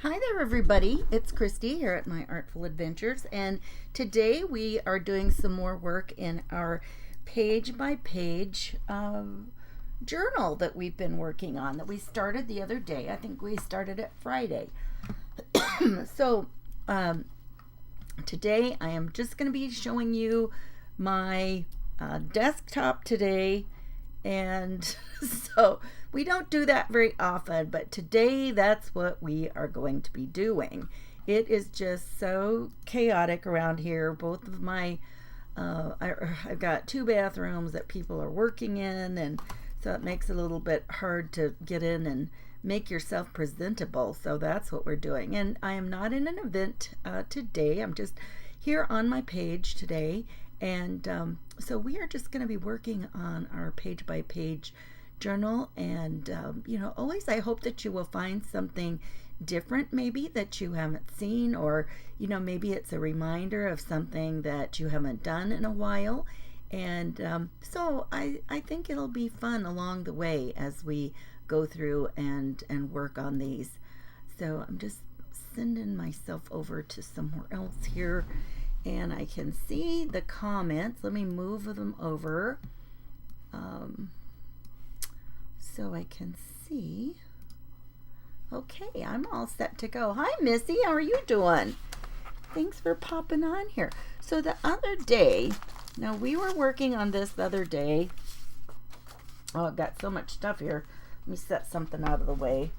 Hi there, everybody. It's Christy here at My Artful Adventures, and today we are doing some more work in our page by page journal that we've been working on that we started the other day. I think we started it Friday. so, today I am just going to be showing you my desktop today, and so we don't do that very often, but today that's what we are going to be doing. It is just so chaotic around here. Both of my I've got two bathrooms that people are working in, and so it makes it a little bit hard to get in and make yourself presentable. So that's what we're doing. And I am not in an event today. I'm just here on my page today. And so we are just going to be working on our page by page journal. And, always I hope that you will find something different maybe that you haven't seen, or, maybe it's a reminder of something that you haven't done in a while. And so I think it'll be fun along the way as we go through and work on these. So I'm just sending myself over to somewhere else here, and I can see the comments. Let me move them over so I can see. Okay, I'm all set to go. Hi, Missy. How are you doing? Thanks for popping on here. So the other day, now we were working on this the other day. Oh, I've got so much stuff here. Let me set something out of the way.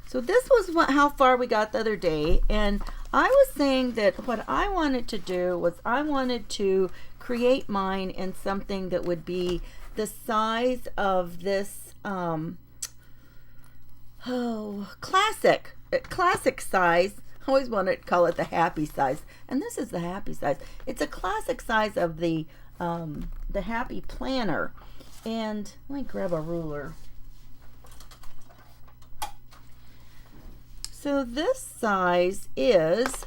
So this was how far we got the other day, and I was saying that what I wanted to do was I wanted to create mine in something that would be the size of this classic size. I always want to call it the happy size, and this is the happy size. It's a classic size of the happy planner. And let me grab a ruler. So this size is,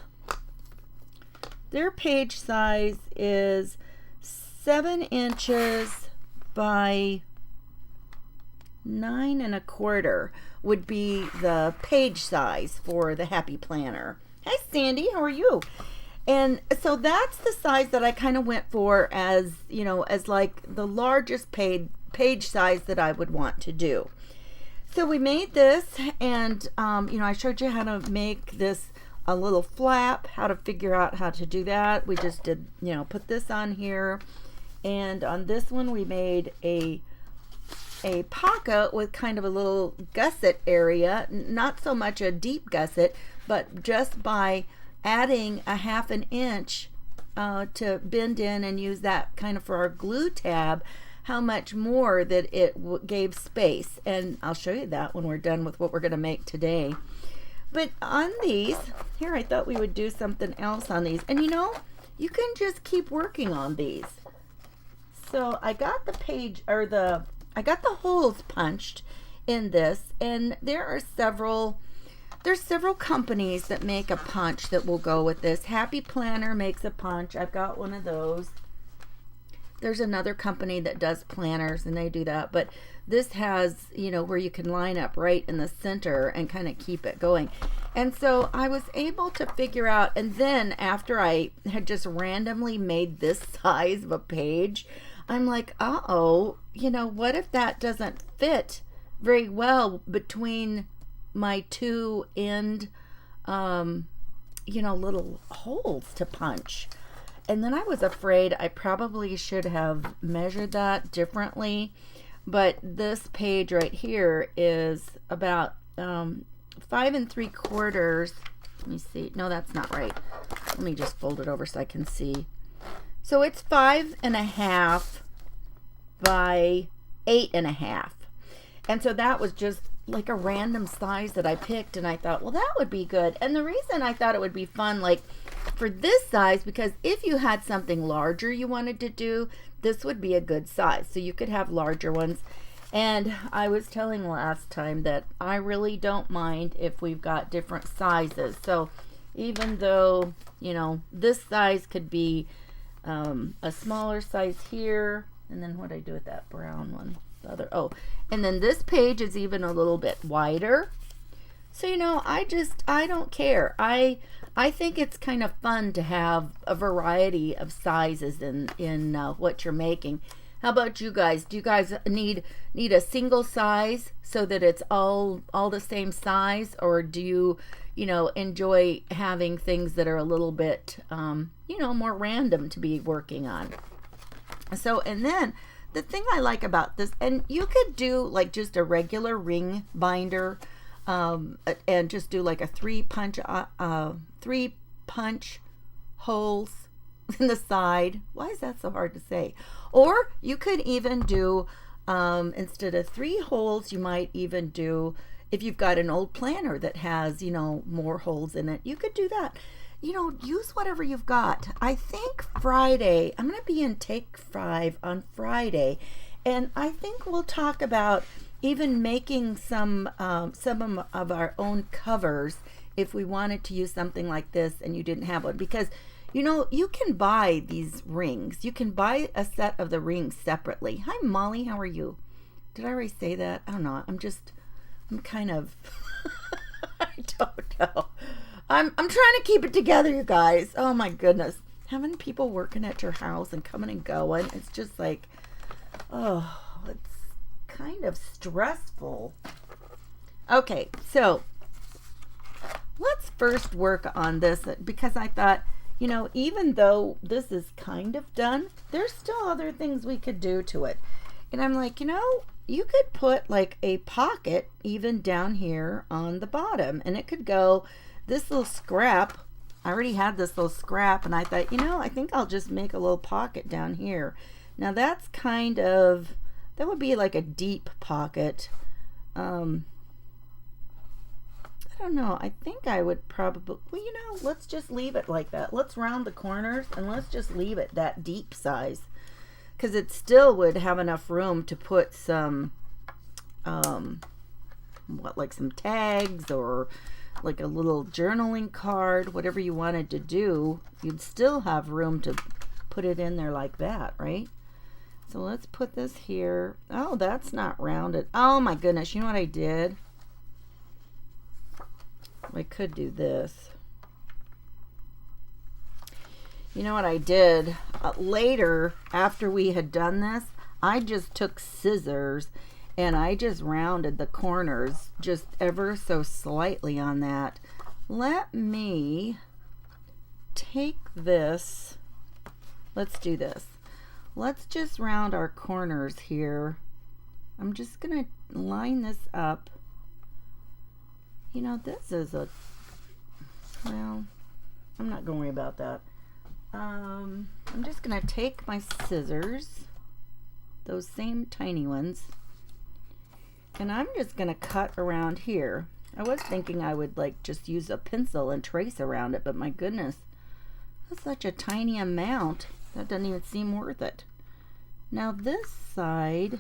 their page size is 7 inches by 9 1/4 would be the page size for the Happy Planner. Hi, Sandy. How are you? And so that's the size that I kind of went for as, as like the largest page size that I would want to do. So we made this, and, I showed you how to make this a little flap, how to figure out how to do that. We just did, put this on here. And on this one, we made a pocket with kind of a little gusset area, not so much a deep gusset, but just by adding a 1/2 inch to bend in and use that kind of for our glue tab, how much more that it gave space. And I'll show you that when we're done with what we're going to make today. But on these, here I thought we would do something else on these. And you can just keep working on these. So I got I got the holes punched in this, and there's several companies that make a punch that will go with this. Happy Planner makes a punch. I've got one of those. There's another company that does planners, and they do that. But this has, where you can line up right in the center and kind of keep it going. And so I was able to figure out, and then after I had just randomly made this size of a page, I'm like, what if that doesn't fit very well between my two end, little holes to punch. And then I was afraid I probably should have measured that differently. But this page right here is about 5 3/4. Let me see. No, that's not right. Let me just fold it over so I can see. So it's 5 1/2 by 8 1/2. And so that was just like a random size that I picked, and I thought, well, that would be good. And the reason I thought it would be fun, like for this size, because if you had something larger you wanted to do, this would be a good size. So you could have larger ones. And I was telling last time that I really don't mind if we've got different sizes. So even though, this size could be a smaller size here, and then what did I do with that brown one? The other, and then this page is even a little bit wider. So, I don't care. I think it's kind of fun to have a variety of sizes in what you're making. How about you guys? Do you guys need a single size so that it's all the same size, or do you enjoy having things that are a little bit more random to be working on? So, and then the thing I like about this, and you could do like just a regular ring binder, and just do like a three punch holes in the side. Why is that so hard to say? Or you could even do, instead of 3 holes, you might even do, if you've got an old planner that has, more holes in it, you could do that. Use whatever you've got. I think Friday, I'm going to be in Take 5 on Friday, and I think we'll talk about even making some of our own covers if we wanted to use something like this and you didn't have one. Because, you can buy these rings. You can buy a set of the rings separately. Hi, Molly. How are you? Did I already say that? I don't know. I'm kind of, I don't know. I'm trying to keep it together, you guys. Oh my goodness. Having people working at your house and coming and going, it's just like, oh, it's kind of stressful. Okay, so let's first work on this, because I thought, even though this is kind of done, there's still other things we could do to it. And I'm like, you could put like a pocket even down here on the bottom, and it could go this little scrap. I already had this little scrap, and I thought, I think I'll just make a little pocket down here. Now that's that would be like a deep pocket. I don't know. I think I would probably, let's just leave it like that. Let's round the corners and let's just leave it that deep size, because it still would have enough room to put some, like some tags or like a little journaling card, whatever you wanted to do. You'd still have room to put it in there like that, right? So let's put this here. Oh, that's not rounded. Oh my goodness. You know what I did? I could do this. You know what I did? Later, after we had done this, I just took scissors and I just rounded the corners just ever so slightly on that. Let me take this. Let's do this. Let's just round our corners here. I'm just going to line this up. This is well, I'm not going to worry about that. I'm just going to take my scissors, those same tiny ones, and I'm just going to cut around here. I was thinking I would like just use a pencil and trace around it, but my goodness, that's such a tiny amount. That doesn't even seem worth it. Now this side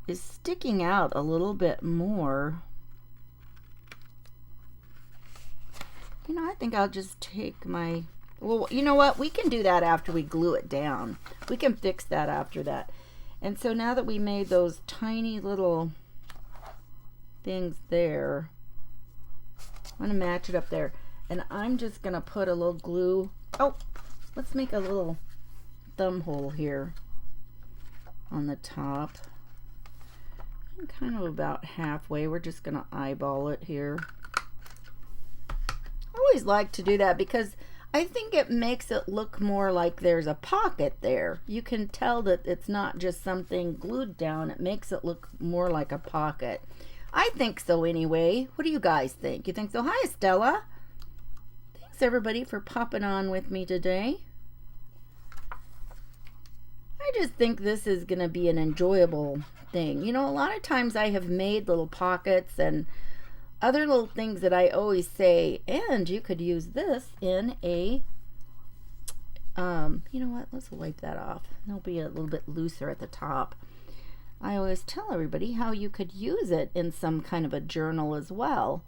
is sticking out a little bit more. I think I'll just take my, well, you know what? We can do that after we glue it down. We can fix that after that. And so now that we made those tiny little things there, I'm going to match it up there. And I'm just going to put a little glue. Oh, let's make a little thumb hole here on the top. I'm kind of about halfway. We're just going to eyeball it here. I always like to do that because I think it makes it look more like there's a pocket there. You can tell that it's not just something glued down. It makes it look more like a pocket. I think so anyway. What do you guys think? You think so? Hi, Stella. Thanks everybody for popping on with me today. I just think this is going to be an enjoyable thing. A lot of times I have made little pockets and other little things that I always say, and you could use this in a, you know what, let's wipe that off. It'll be a little bit looser at the top. I always tell everybody how you could use it in some kind of a journal as well.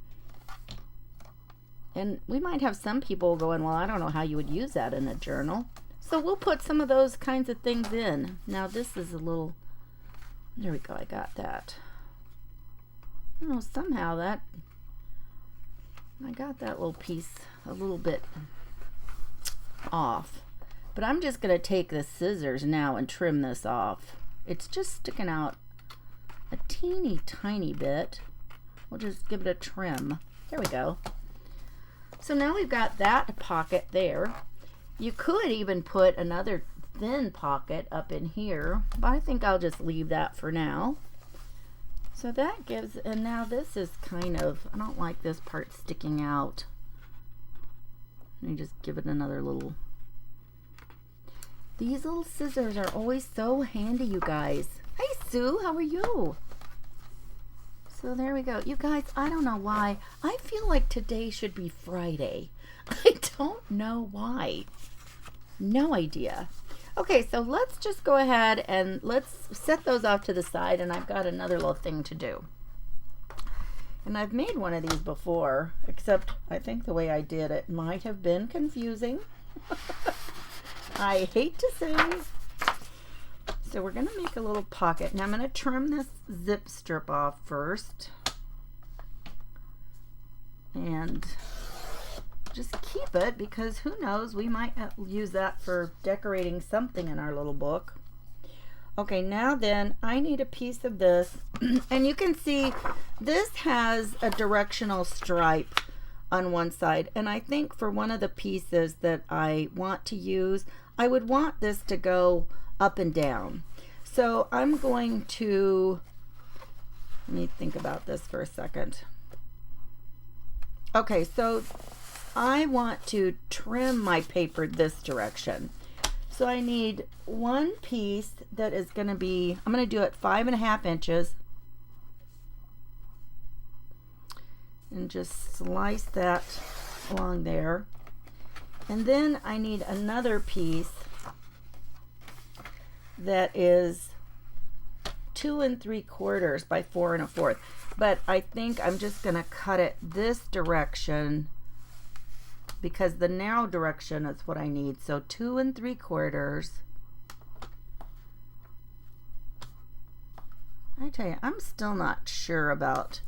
And we might have some people going, well, I don't know how you would use that in a journal. So we'll put some of those kinds of things in. Now this is a little, there we go, I got that. I don't know, somehow that, I got that little piece a little bit off. But I'm just going to take the scissors now and trim this off. It's just sticking out a teeny tiny bit. We'll just give it a trim. There we go. So now we've got that pocket there. You could even put another thin pocket up in here, but I think I'll just leave that for now. So that gives, and now this is kind of, I don't like this part sticking out. Let me just give it another little. These little scissors are always so handy, you guys. Hey Sue, how are you? So there we go. You guys, I don't know why. I feel like today should be Friday. I don't know why. No idea. Okay, so let's just go ahead and let's set those off to the side, and I've got another little thing to do. And I've made one of these before, except I think the way I did it might have been confusing. I hate to say. So we're going to make a little pocket. Now I'm going to trim this zip strip off first. And just keep it, because who knows, we might use that for decorating something in our little book. Okay, now then I need a piece of this. And you can see this has a directional stripe on one side, and I think for one of the pieces that I want to use, I would want this to go up and down. So I'm going to, let me think about this for a second. Okay, so I want to trim my paper this direction. So I need one piece that is going to be, I'm going to do it 5.5 inches. And just slice that along there. And then I need another piece that is 2 3/4 by 4 1/4. But I think I'm just going to cut it this direction, because the narrow direction is what I need. So 2 3/4. I tell you, I'm still not sure about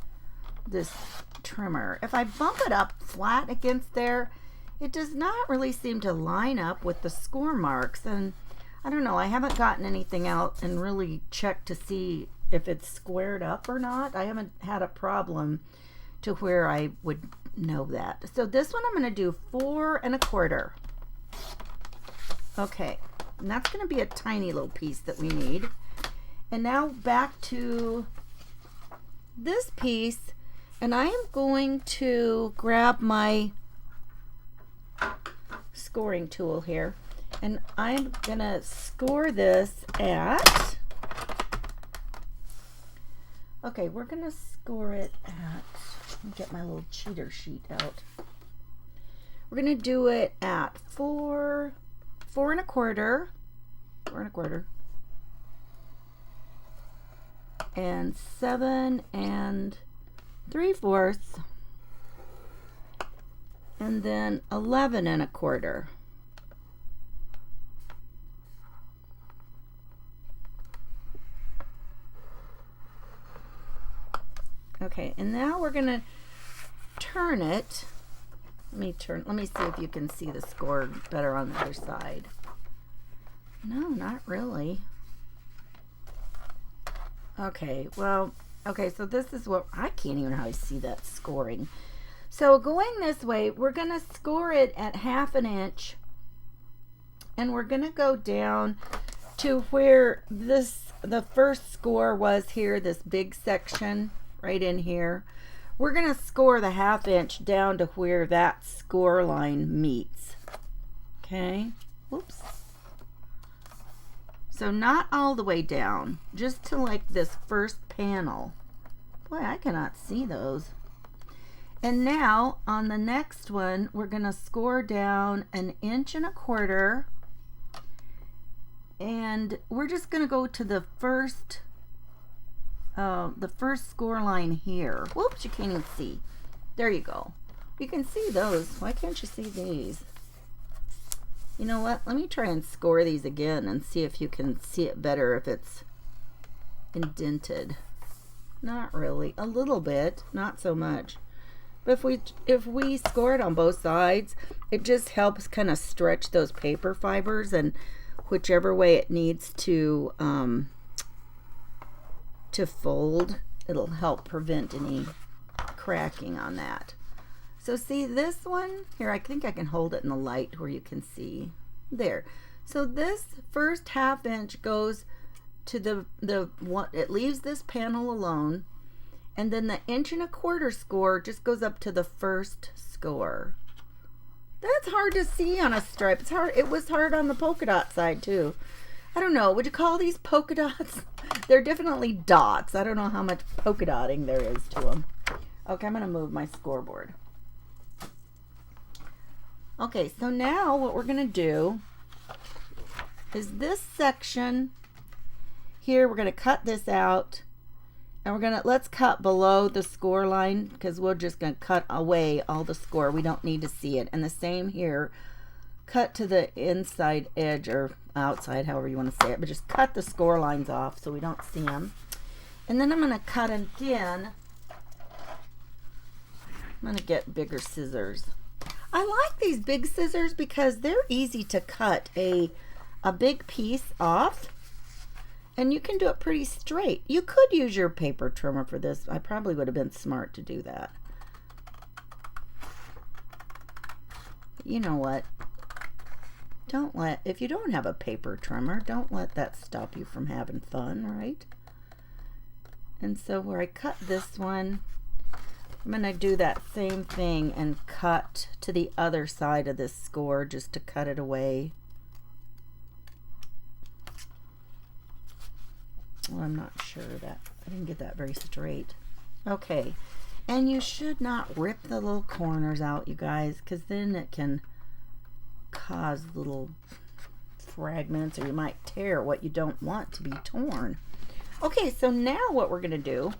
this trimmer. If I bump it up flat against there, it does not really seem to line up with the score marks. And I don't know, I haven't gotten anything out and really checked to see if it's squared up or not. I haven't had a problem to where I would know that. So this one I'm going to do 4 1/4. Okay, and that's going to be a tiny little piece that we need. And now back to this piece, and I am going to grab my scoring tool here, and I'm going to score this at, okay, we're going to score it at, let me get my little cheater sheet out. We're going to do it at 4 1/4, and 7 3/4, and then 11 1/4. Okay, and now we're gonna turn it. Let me see if you can see the score better on the other side. No, not really. Okay, well, okay, so this is what, I can't even hardly see that scoring. So going this way, we're going to score it at 1/2 inch, and we're going to go down to where the first score was here, this big section right in here. We're going to score the 1/2 inch down to where that score line meets. Okay, whoops. So not all the way down, just to like this first panel. Boy, I cannot see those. And now on the next one, we're going to score down 1 1/4 inch, and we're just going to go to the first score line here. Whoops, you can't even see. There you go. You can see those. Why can't you see these? You know what? Let me try and score these again and see if you can see it better if it's indented. Not really. A little bit, not so much. But if we score it on both sides, it just helps kind of stretch those paper fibers, and whichever way it needs to fold, it'll help prevent any cracking on that. So see this one here, I think I can hold it in the light where you can see there. So this first 1/2 inch goes to the one, it leaves this panel alone, and then the 1¼ inch score just goes up to the first score. That's hard to see on a stripe. It's hard. It was hard on the polka dot side too. I don't know. Would you call these polka dots? They're definitely dots. I don't know how much polka dotting there is to them. Okay, I'm going to move my scoreboard. Okay, so now what we're going to do is this section here, we're going to cut this out, and let's cut below the score line, because we're just going to cut away all the score. We don't need to see it. And the same here, cut to the inside edge, or outside, however you want to say it, but just cut the score lines off so we don't see them. And then I'm going to cut again. I'm going to get bigger scissors. I like these big scissors because they're easy to cut a big piece off, and you can do it pretty straight. You could use your paper trimmer for this. I probably would have been smart to do that. You know what? If you don't have a paper trimmer, don't let that stop you from having fun, right? And so where I cut this one, I'm going to do that same thing and cut to the other side of this score just to cut it away. Well, I'm not sure that I didn't get that very straight. Okay, and you should not rip the little corners out, you guys, because then it can cause little fragments, or you might tear what you don't want to be torn. Okay, so now what we're going to do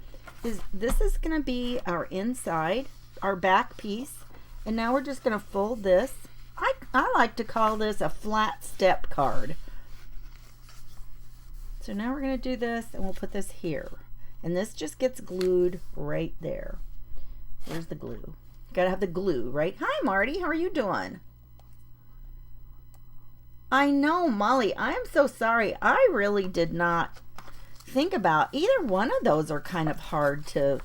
is this is going to be our inside, our back piece, and now we're just going to fold this. I like to call this a flat step card. So now we're going to do this, and we'll put this here, and this just gets glued right there. Where's the glue? Gotta have the glue, right? Hi, Marty. How are you doing? I know, Molly. I am so sorry. I really did not think about either one of those. Are kind of hard to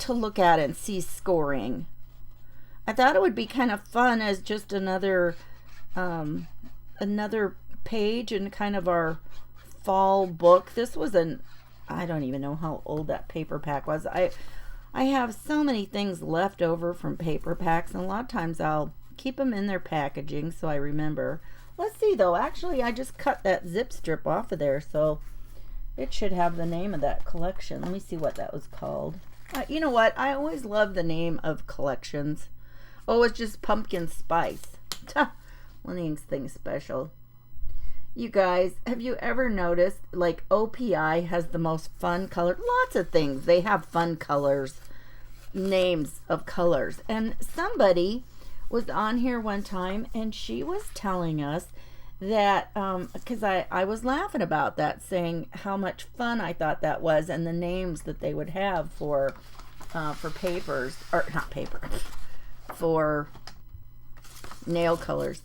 look at and see scoring. I thought it would be kind of fun as just another page in kind of our fall book. This was I don't even know how old that paper pack was. I have so many things left over from paper packs, and a lot of times I'll keep them in their packaging so I remember. Let's see though, actually I just cut that zip strip off of there, so it should have the name of that collection. Let me see what that was called. You know what, I always love the name of collections. Oh, it's just pumpkin spice. Anything special. You guys, have you ever noticed, like, OPI has the most fun color? Lots of things. They have fun colors, names of colors. And somebody was on here one time, and she was telling us that, because I was laughing about that, saying how much fun I thought that was, and the names that they would have for papers, or not paper, for nail colors.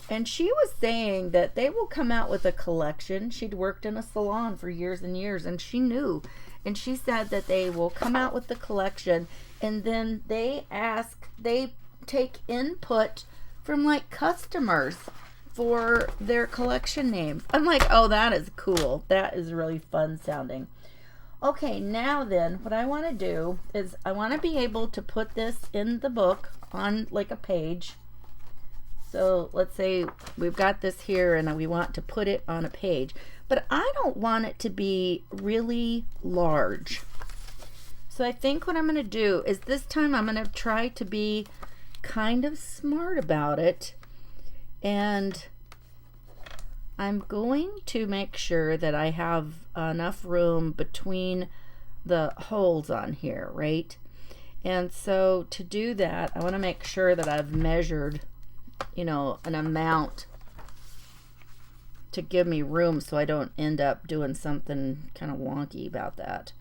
And she was saying that they will come out with a collection. She'd worked in a salon for years and years, and she knew. And she said that they will come out with the collection, and then they take input from like customers for their collection names. I'm like, oh, that is cool. That is really fun sounding. Okay, now then, what I want to do is I want to be able to put this in the book on like a page. So let's say we've got this here and we want to put it on a page, but I don't want it to be really large. So I think what I'm going to do is this time I'm going to try to be kind of smart about it, and I'm going to make sure that I have enough room between the holes on here, right? And so to do that, I want to make sure that I've measured, you know, an amount to give me room so I don't end up doing something kind of wonky about that.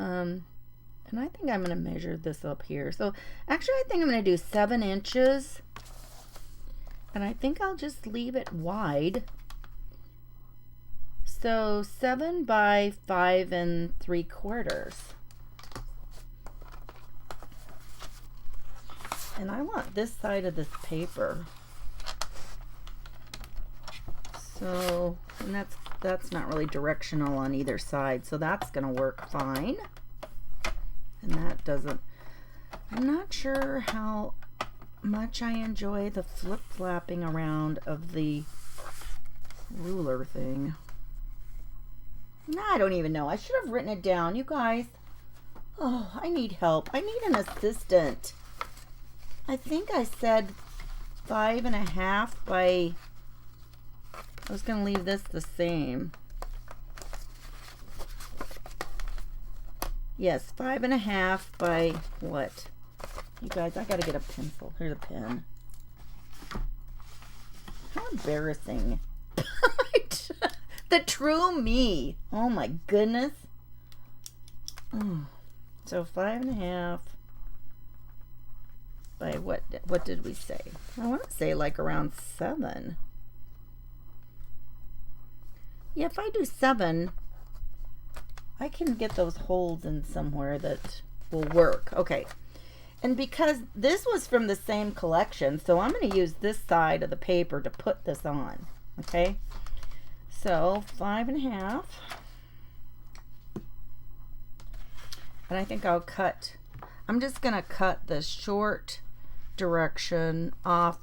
And I think I'm going to measure this up here. So actually I think I'm going to do 7 inches. And I think I'll just leave it wide. So 7 by 5 3/4. And I want this side of this paper. So, and that's not really directional on either side, so that's going to work fine. And that doesn't, I'm not sure how much I enjoy the flip-flapping around of the ruler thing. I don't even know. I should have written it down, you guys. Oh, I need help. I need an assistant. I think I said 5.5 by, I was going to leave this the same. Yes, 5.5 by what? You guys, I gotta get a pencil. Here's a pen. How embarrassing. The true me. Oh my goodness. So 5.5 by what did we say? I want to say like around 7. Yeah, if I do 7, I can get those holes in somewhere that will work. Okay. And because this was from the same collection, so I'm going to use this side of the paper to put this on. Okay. So 5.5. And I think I'll cut, I'm just going to cut the short direction off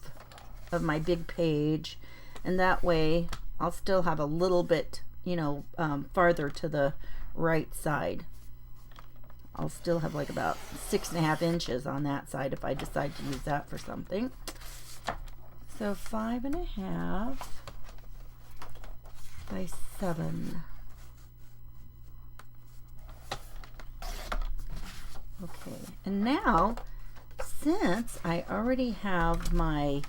of my big page. And that way I'll still have a little bit, you know, farther to the right side. I'll still have like about 6.5 inches on that side if I decide to use that for something. So 5.5 by 7. Okay, and now since I already have my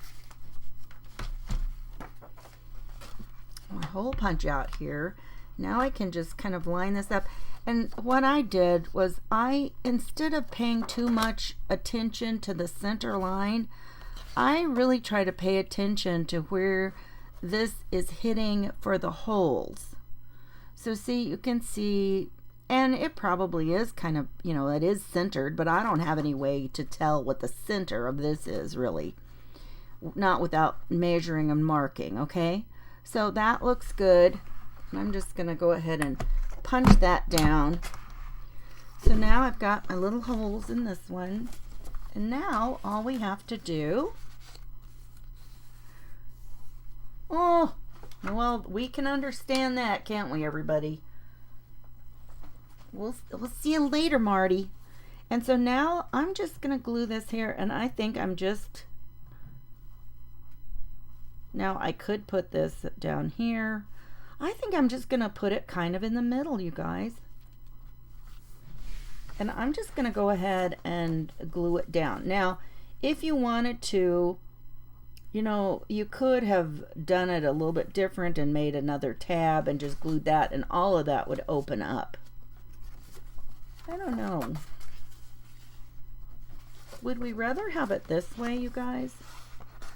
hole punch out here, now I can just kind of line this up. And what I did was instead of paying too much attention to the center line, I really try to pay attention to where this is hitting for the holes. So see, you can see, and it probably is kind of, you know, it is centered, but I don't have any way to tell what the center of this is really. Not without measuring and marking, okay? So that looks good. I'm just going to go ahead and punch that down. So now I've got my little holes in this one. And now all we have to do, oh, well, we can understand that, can't we, everybody? We'll see you later, Marty. And so now I'm just going to glue this here, and I think I'm just, now I could put this down here. I think I'm just going to put it kind of in the middle, you guys. And I'm just going to go ahead and glue it down. Now, if you wanted to, you know, you could have done it a little bit different and made another tab and just glued that, and all of that would open up. I don't know. Would we rather have it this way, you guys?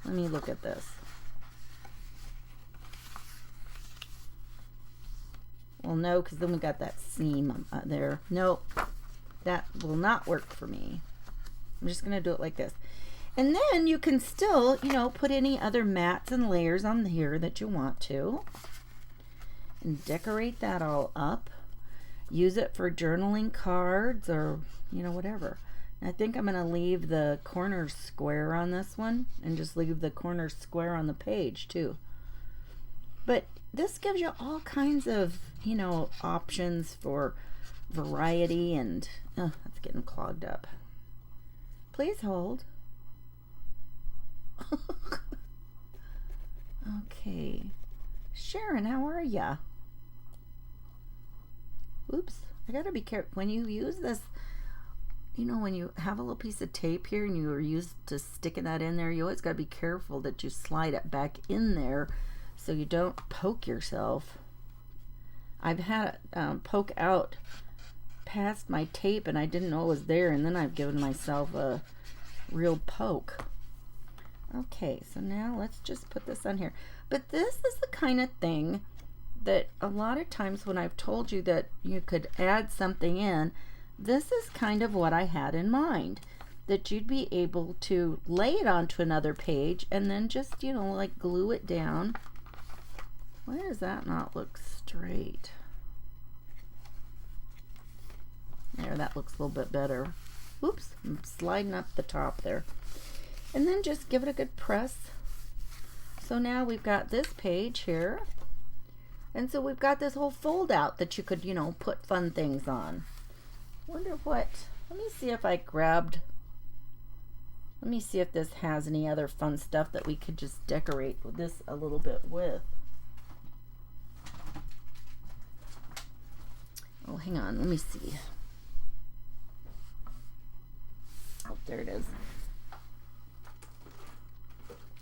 Let me look at this. Well, no, because then we got that seam there. Nope, that will not work for me. I'm just going to do it like this. And then you can still, you know, put any other mats and layers on here that you want to. And decorate that all up. Use it for journaling cards or, you know, whatever. And I think I'm going to leave the corner square on this one and just leave the corner square on the page too. But this gives you all kinds of, you know, options for variety and, oh, that's getting clogged up. Please hold. Okay. Sharon, how are ya? Oops. I gotta be careful. When you use this, you know, when you have a little piece of tape here and you are used to sticking that in there, you always gotta be careful that you slide it back in there so you don't poke yourself. I've had it poke out past my tape and I didn't know it was there, and then I've given myself a real poke. Okay, so now let's just put this on here. But this is the kind of thing that a lot of times when I've told you that you could add something in, this is kind of what I had in mind. That you'd be able to lay it onto another page and then just, you know, like glue it down. Why does that not look straight? There, that looks a little bit better. Oops, I'm sliding up the top there. And then just give it a good press. So now we've got this page here. And so we've got this whole fold out that you could, you know, put fun things on. Wonder what, let me see if I grabbed, let me see if this has any other fun stuff that we could just decorate this a little bit with. Oh, hang on, let me see. Oh, there it is.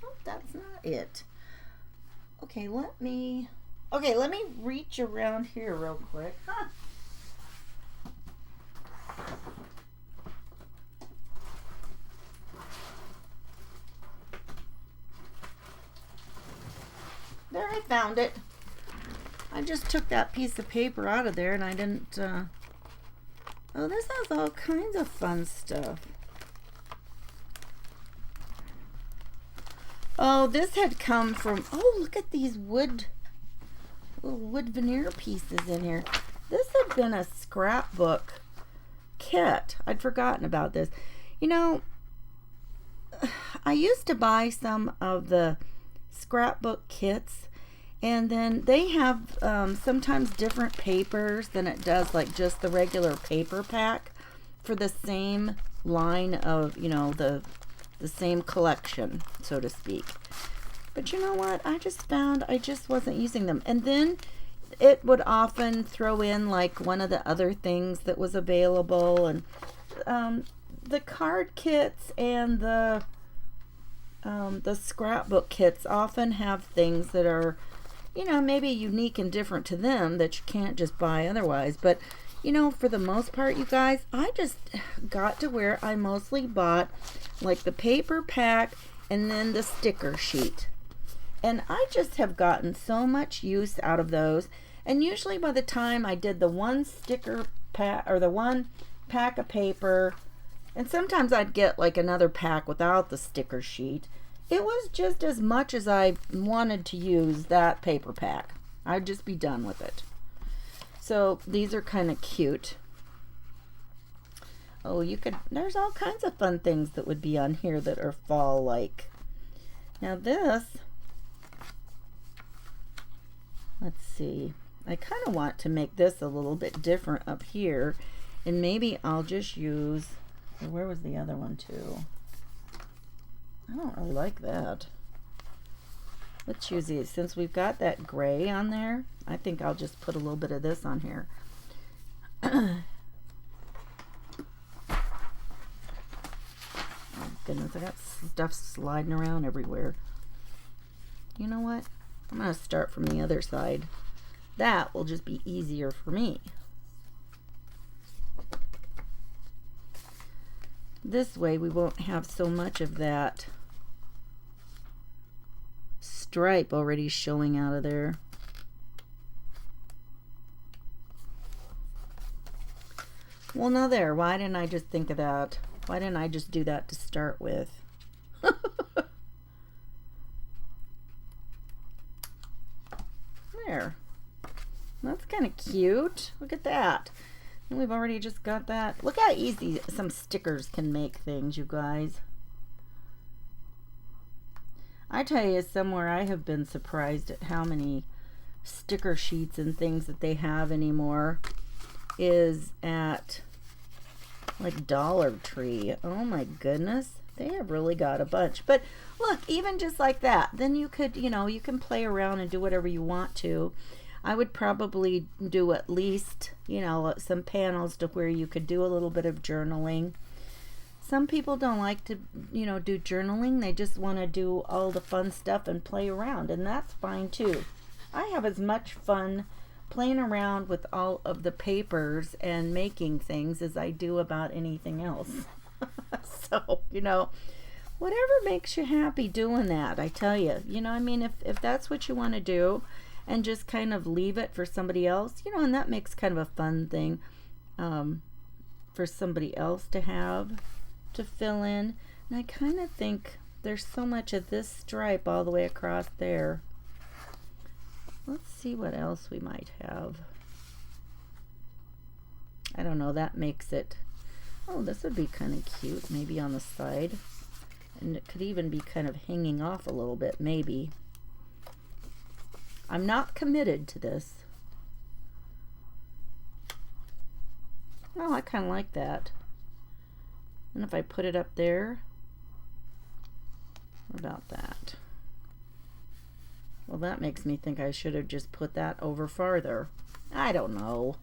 Oh, that's not it. Okay, let me reach around here real quick. Huh. There, I found it. I just took that piece of paper out of there and I didn't, oh, this has all kinds of fun stuff. Oh, this had come from, oh, look at these little wood veneer pieces in here. This had been a scrapbook kit. I'd forgotten about this. You know, I used to buy some of the scrapbook kits, and then they have sometimes different papers than it does like just the regular paper pack for the same line of, you know, the same collection, so to speak. But you know what? I just found I just wasn't using them. And then it would often throw in like one of the other things that was available, and the card kits and the scrapbook kits often have things that are, you know, maybe unique and different to them that you can't just buy otherwise. But you know, for the most part, you guys, I just got to where I mostly bought like the paper pack and then the sticker sheet. And I just have gotten so much use out of those. And usually by the time I did the one sticker pack or the one pack of paper, and sometimes I'd get like another pack without the sticker sheet, it was just as much as I wanted to use that paper pack. I'd just be done with it. So these are kind of cute. Oh, there's all kinds of fun things that would be on here that are fall-like. Now this, let's see. I kind of want to make this a little bit different up here. And maybe I'll just use, where was the other one too? I don't really like that. Let's use these. Since we've got that gray on there, I think I'll just put a little bit of this on here. Oh goodness, I got stuff sliding around everywhere. You know what? I'm going to start from the other side. That will just be easier for me. This way we won't have so much of that stripe already showing out of there. Well, now there, why didn't I just think of that? Why didn't I just do that to start with? There. That's kind of cute. Look at that. And we've already just got that. Look how easy some stickers can make things, you guys. I tell you, somewhere I have been surprised at how many sticker sheets and things that they have anymore is at like Dollar Tree. Oh my goodness, they have really got a bunch. But look, even just like that, then you could, you know, you can play around and do whatever you want to. I would probably do at least, you know, some panels to where you could do a little bit of journaling. Some people don't like to, you know, do journaling. They just want to do all the fun stuff and play around, and that's fine too. I have as much fun playing around with all of the papers and making things as I do about anything else. So, whatever makes you happy doing that, I tell you. I mean, if that's what you want to do and just kind of leave it for somebody else, and that makes kind of a fun thing for somebody else to have to fill in. And I kind of think there's so much of this stripe all the way across there. Let's see what else we might have. I don't know, that makes it, oh, this would be kind of cute, maybe on the side. And it could even be kind of hanging off a little bit, maybe. I'm not committed to this. Oh, I kind of like that. And if I put it up there, what about that? Well, that makes me think I should have just put that over farther. I don't know.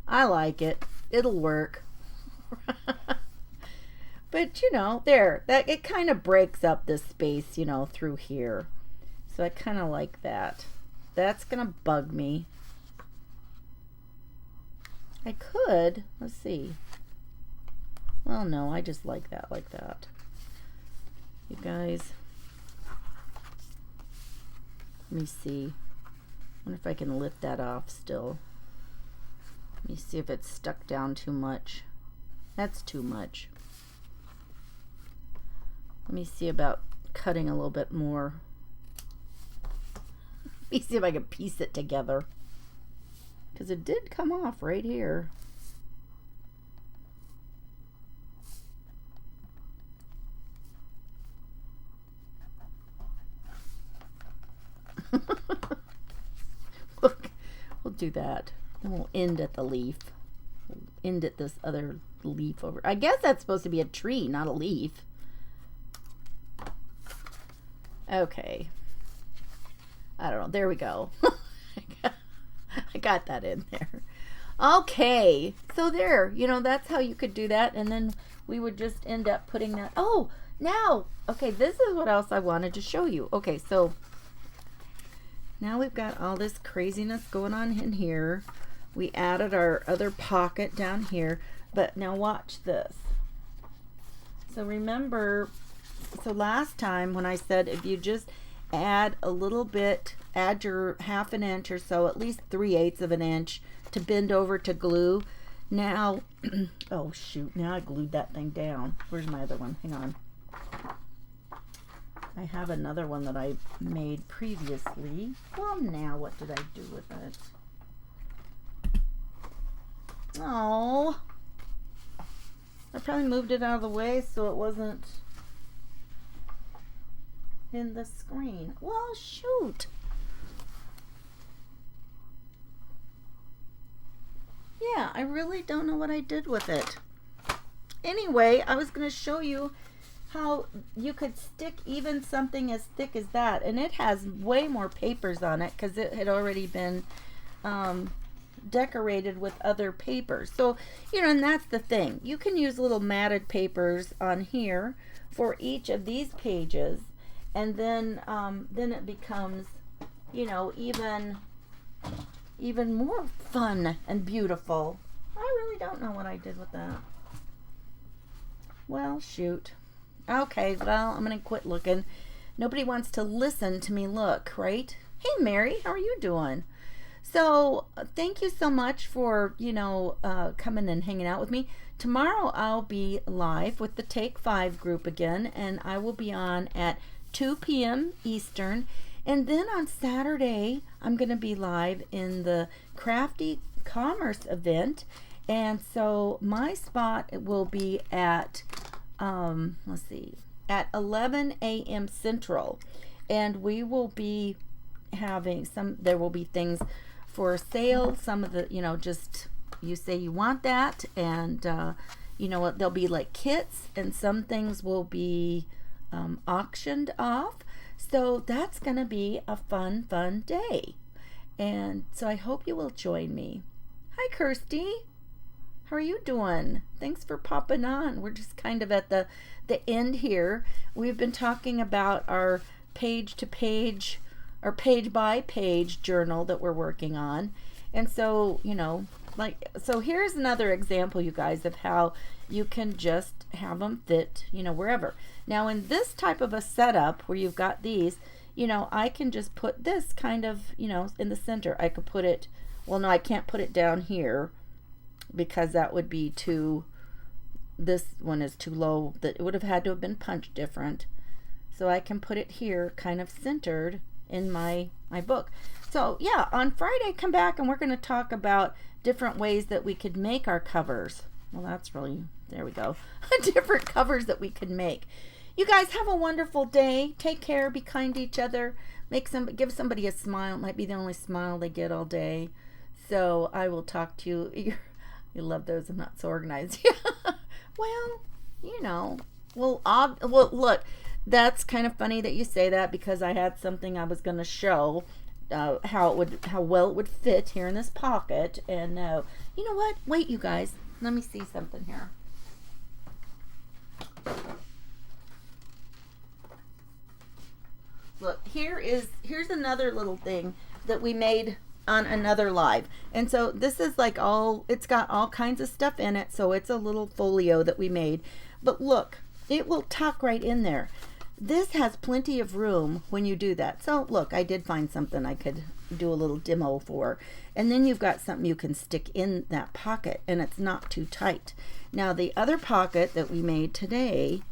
I like it. It'll work. But, there. It kind of breaks up this space, through here. So I kind of like that. That's going to bug me. I could. Let's see. Well, no, I just like that like that. You guys. Let me see. I wonder if I can lift that off still. Let me see if it's stuck down too much. That's too much. Let me see about cutting a little bit more. Let me see if I can piece it together. Because it did come off right here. Look, we'll do that. Then we'll end at the leaf. We'll end at this other leaf over. I guess that's supposed to be a tree, not a leaf. Okay. I don't know. There we go. I got that in there. Okay. So there, that's how you could do that. And then we would just end up putting that. Oh, now. Okay, this is what else I wanted to show you. Okay, so now we've got all this craziness going on in here. We added our other pocket down here. But now watch this. So remember, so last time when I said if you just add a little bit, add your 1/2 inch or so, at least 3/8 of an inch to bend over to glue. Now, oh shoot, now I glued that thing down. Where's my other one? Hang on. I have another one that I made previously. Well, now what did I do with it? Oh, I probably moved it out of the way so it wasn't in the screen. Well, shoot. Yeah, I really don't know what I did with it. Anyway, I was going to show you how you could stick even something as thick as that. And it has way more papers on it because it had already been decorated with other papers. So, and that's the thing. You can use little matted papers on here for each of these pages. And then it becomes, even more fun and beautiful. I really don't know what I did with that. Well, shoot. Okay, well, I'm going to quit looking. Nobody wants to listen to me look, right? Hey, Mary, how are you doing? So, thank you so much for, coming and hanging out with me. Tomorrow I'll be live with the Take 5 group again, and I will be on at 2 p.m. Eastern. And then on Saturday, I'm going to be live in the Crafty Commerce event. And so my spot will be at, at 11 a.m. Central. And we will be having there will be things for sale. Some of the, just you say you want that. And, there'll be like kits, and some things will be auctioned off. So that's going to be a fun day. And so I hope you will join me. Hi, Kirsty. How are you doing? Thanks for popping on. We're just kind of at the end here. We've been talking about our page to page, or page by page journal that we're working on. And so, so here's another example, you guys, of how you can just have them fit, wherever. Now, in this type of a setup where you've got these, I can just put this kind of, in the center. I could put it, well, no, I can't put it down here because that would be too, this one is too low. That it would have had to have been punched different. So I can put it here kind of centered in my book. So yeah, on Friday, come back and we're going to talk about different ways that we could make our covers. Well, that's really, there we go. Different covers that we could make. You guys have a wonderful day. Take care. Be kind to each other. Give somebody a smile. It might be the only smile they get all day. So I will talk to you. You love those. I'm not so organized. Well, well, look, that's kind of funny that you say that because I had something I was going to show how well it would fit here in this pocket. And you know what? Wait, you guys. Let me see something here. Look, here's another little thing that we made on another live. And so this is like it's got all kinds of stuff in it. So it's a little folio that we made. But look, it will tuck right in there. This has plenty of room when you do that. So look, I did find something I could do a little demo for. And then you've got something you can stick in that pocket and it's not too tight. Now the other pocket that we made today,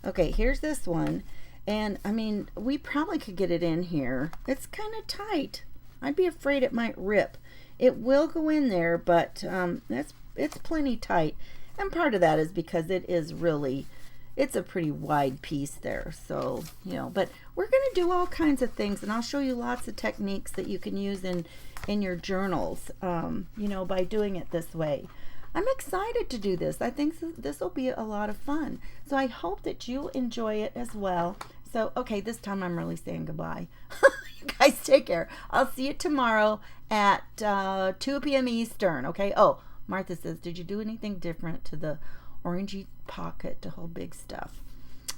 okay, here's this one. And I mean, we probably could get it in here. It's kind of tight. I'd be afraid it might rip. It will go in there, but it's plenty tight. And part of that is because it's a pretty wide piece there. So, but we're going to do all kinds of things, and I'll show you lots of techniques that you can use in your journals, by doing it this way. I'm excited to do this. I think this will be a lot of fun. So I hope that you enjoy it as well. So, okay, this time I'm really saying goodbye. You guys take care. I'll see you tomorrow at 2 p.m. Eastern, okay? Oh, Martha says, did you do anything different to the orangey pocket to hold big stuff?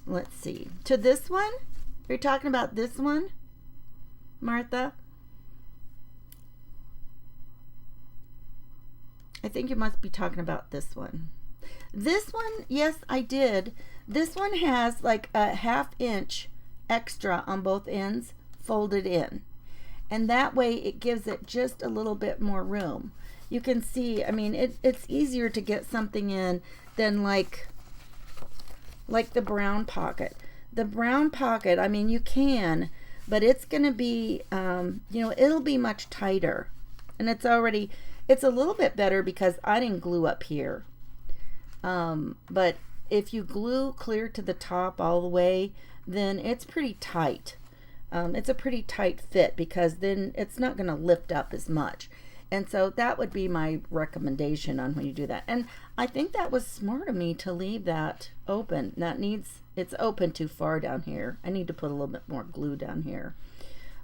Let's see. To this one? You're talking about this one, Martha? I think you must be talking about this one. This one, yes, I did. This one has like a 1/2 inch extra on both ends folded in. And that way it gives it just a little bit more room. You can see, I mean, it's easier to get something in than like the brown pocket. The brown pocket, I mean, you can, but it's going to be, it'll be much tighter. And it's a little bit better because I didn't glue up here. But if you glue clear to the top all the way, then it's pretty tight. It's a pretty tight fit because then it's not going to lift up as much. And so that would be my recommendation on when you do that. And I think that was smart of me to leave that open. It's open too far down here. I need to put a little bit more glue down here.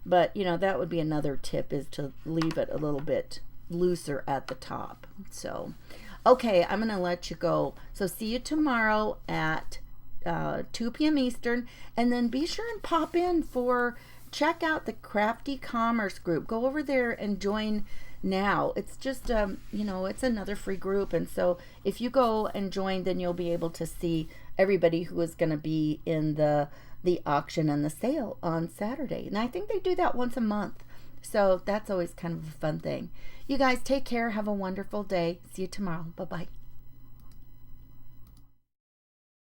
But, that would be another tip, is to leave it a little bit looser at the top. So, okay, I'm going to let you go. So see you tomorrow at 2 p.m. Eastern. And then be sure and pop in check out the Crafty Commerce group. Go over there and join now. It's just, it's another free group. And so if you go and join, then you'll be able to see everybody who is going to be in the auction and the sale on Saturday. And I think they do that once a month. So that's always kind of a fun thing. You guys take care. Have a wonderful day. See you tomorrow. Bye-bye.